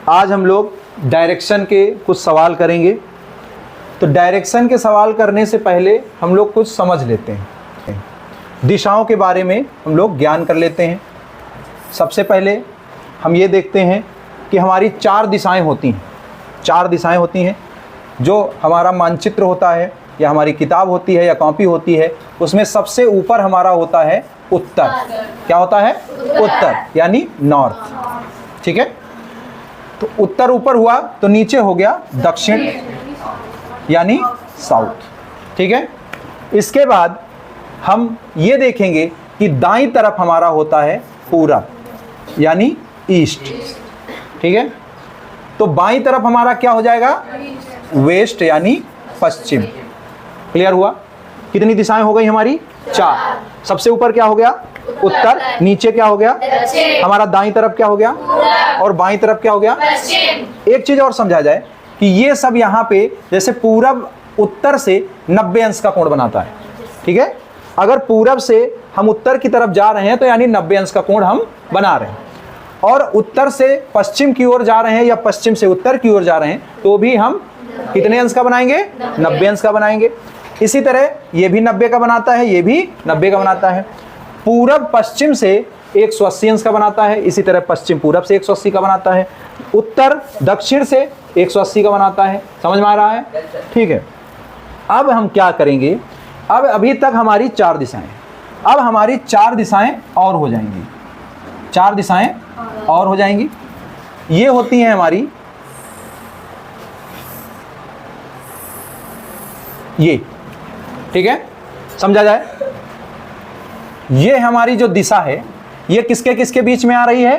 आज हम लोग डायरेक्शन के कुछ सवाल करेंगे। तो डायरेक्शन के सवाल करने से पहले हम लोग कुछ समझ लेते हैं, दिशाओं के बारे में हम लोग ज्ञान कर लेते हैं। सबसे पहले हम ये देखते हैं कि हमारी 4 दिशाएं होती हैं। 4 दिशाएं होती हैं। जो हमारा मानचित्र होता है या हमारी किताब होती है या कॉपी होती है, उसमें सबसे ऊपर हमारा होता है उत्तर। क्या होता है? उत्तर यानी नॉर्थ। ठीक है, तो उत्तर ऊपर हुआ तो नीचे हो गया दक्षिण यानी साउथ। ठीक है, इसके बाद हम ये देखेंगे कि दाईं तरफ हमारा होता है पूरब यानी ईस्ट। ठीक है, तो बाईं तरफ हमारा क्या हो जाएगा? वेस्ट यानी पश्चिम। क्लियर हुआ? कितनी दिशाएं हो गई हमारी? 4। सबसे ऊपर क्या हो गया? उत्तर। नीचे क्या हो गया? हमारा दाईं तरफ क्या हो गया? और बाईं तरफ क्या हो गया? एक चीज और समझा जाए कि ये सब यहाँ पे जैसे पूरब उत्तर से 90 अंश का कोण बनाता है। ठीक है, अगर पूरब से हम उत्तर की तरफ जा रहे हैं तो यानी 90 अंश का कोण हम बना रहे हैं, और उत्तर से पश्चिम की ओर जा रहे हैं या पश्चिम से उत्तर की ओर जा रहे हैं तो भी हम कितने अंश का बनाएंगे? 90 अंश का बनाएंगे। इसी तरह ये भी 90 का बनाता है, ये भी 90 का बनाता है। पूरब पश्चिम से 180 अंश का बनाता है, इसी तरह पश्चिम पूरब से 180 का बनाता है, उत्तर दक्षिण से 180 का बनाता है। समझ में आ रहा है? ठीक है, अब हम क्या करेंगे? अब अभी तक हमारी 4 दिशाएं, अब हमारी 4 दिशाएं और हो जाएंगी। 4 दिशाएं और हो जाएंगी। ये होती हैं हमारी ये। ठीक है, समझा जाए? ये हमारी जो दिशा है ये किसके किसके बीच में आ रही है?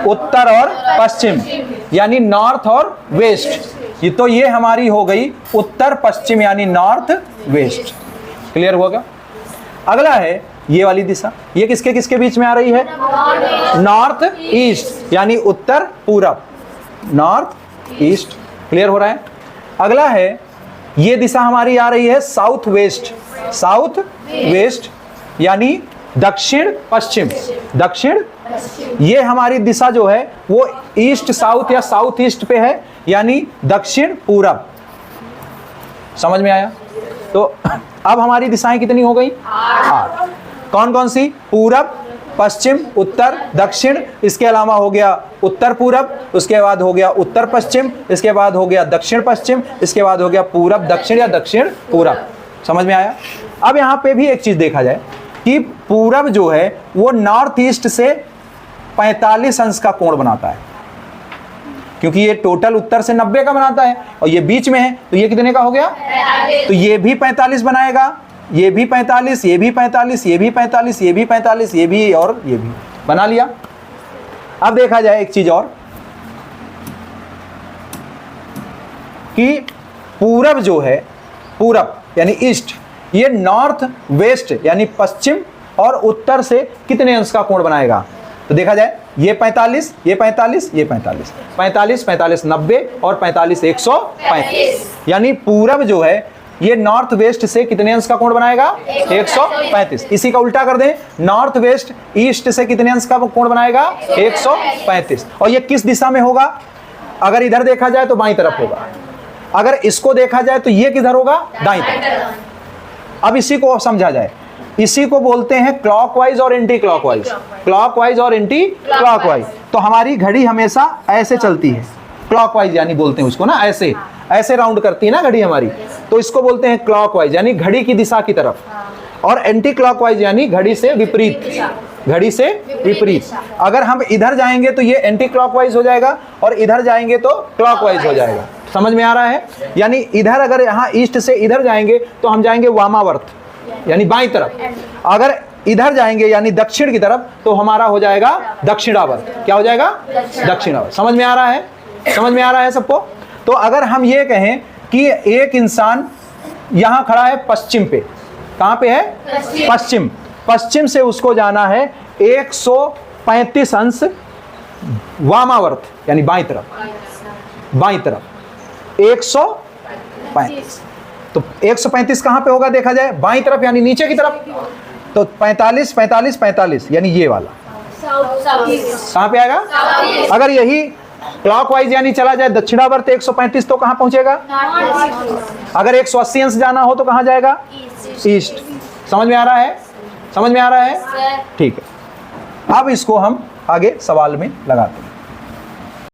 उत्तर और पश्चिम यानी नॉर्थ और वेस्ट। ये तो ये हमारी हो गई उत्तर पश्चिम यानी नॉर्थ वेस्ट। क्लियर होगा? अगला है ये वाली दिशा। ये किसके किसके बीच में आ रही है? नॉर्थ ईस्ट यानी उत्तर पूरब, नॉर्थ ईस्ट। क्लियर हो रहा है? अगला है ये दिशा हमारी आ रही है साउथ वेस्ट, साउथ वेस्ट यानी दक्षिण पश्चिम, दक्षिण। ये हमारी दिशा जो है वो ईस्ट साउथ या साउथ ईस्ट पे है यानी दक्षिण पूरब। समझ में आया? तो अब हमारी दिशाएं कितनी हो गई? 8। कौन कौन सी? पूरब, पश्चिम, उत्तर, दक्षिण। इसके अलावा हो गया उत्तर पूरब, उसके बाद हो गया उत्तर पश्चिम, इसके बाद हो गया दक्षिण पश्चिम, इसके बाद हो गया पूरब दक्षिण या दक्षिण पूरब। समझ में आया? अब यहाँ पे भी एक चीज देखा जाए कि पूरब जो है वो नॉर्थ ईस्ट से 45 अंश का कोण बनाता है, क्योंकि ये टोटल उत्तर से 90 का बनाता है और ये बीच में है तो ये कितने का हो गया? तो ये भी 45 बनाएगा, ये भी 45, ये भी 45, ये भी 45, ये भी 45, ये भी और ये भी बना लिया। अब देखा जाए एक चीज और कि पूरब जो है, पूरब यानी ईस्ट, ये नॉर्थ वेस्ट यानी पश्चिम और उत्तर से कितने अंश का कोण बनाएगा? तो देखा जाए ये 45, ये 45, ये 45, 45, 45 90 और 45 135 यानी पूरब जो है ये नॉर्थ वेस्ट से कितने अंश का कोण बनाएगा? 135। इसी का उल्टा कर दें, नॉर्थ वेस्ट ईस्ट से कितने अंश का कोण बनाएगा? 135। और ये किस दिशा में होगा? अगर इधर देखा जाए तो बाईं तरफ होगा, अगर इसको देखा जाए तो ये किधर होगा? दाईं तरफ। अब इसी को समझा जाए, इसी को बोलते हैं क्लॉकवाइज और एंटी क्लॉकवाइज। क्लॉकवाइज और एंटी क्लॉकवाइज। तो हमारी घड़ी हमेशा ऐसे चलती है, क्लॉकवाइज यानी बोलते हैं उसको ना, ऐसे ऐसे राउंड करती है ना घड़ी हमारी, तो इसको बोलते हैं क्लॉकवाइज यानी घड़ी की दिशा की तरफ, और एंटी क्लॉकवाइज यानी घड़ी से विपरीत, घड़ी से विपरीत। अगर हम इधर जाएंगे तो ये एंटी क्लॉकवाइज हो जाएगा और इधर जाएंगे तो क्लॉकवाइज हो जाएगा। समझ में आ रहा है? यानी इधर अगर यहाँ ईस्ट से इधर जाएंगे तो हम जाएंगे वामावर्त यानी बाईं तरफ, अगर इधर जाएंगे यानी दक्षिण की तरफ तो हमारा हो जाएगा दक्षिणावर्त। क्या हो जाएगा? दक्षिणावर्त। समझ में आ रहा है? समझ में आ रहा है सबको? तो अगर हम ये कहें कि एक इंसान यहां खड़ा है पश्चिम पे, कहां पे है? पश्चिम। पश्चिम से उसको जाना है 135 अंश वामावर्त यानी बाईं तरफ, बाईं तरफ 135। तो 135 कहां पे होगा देखा जाए? बाईं तरफ यानी नीचे की तरफ। तो 45 45 45 यानी ये वाला कहां पे आएगा? अगर यही क्लॉकवाइज यानी चला जाए दक्षिणावर्त 135 तो कहां पहुंचेगा? अगर 180 अंश जाना हो तो कहां जाएगा? ईस्ट। समझ में आ रहा है? समझ में आ रहा है? ठीक है, अब इसको हम आगे सवाल में लगाते हैं।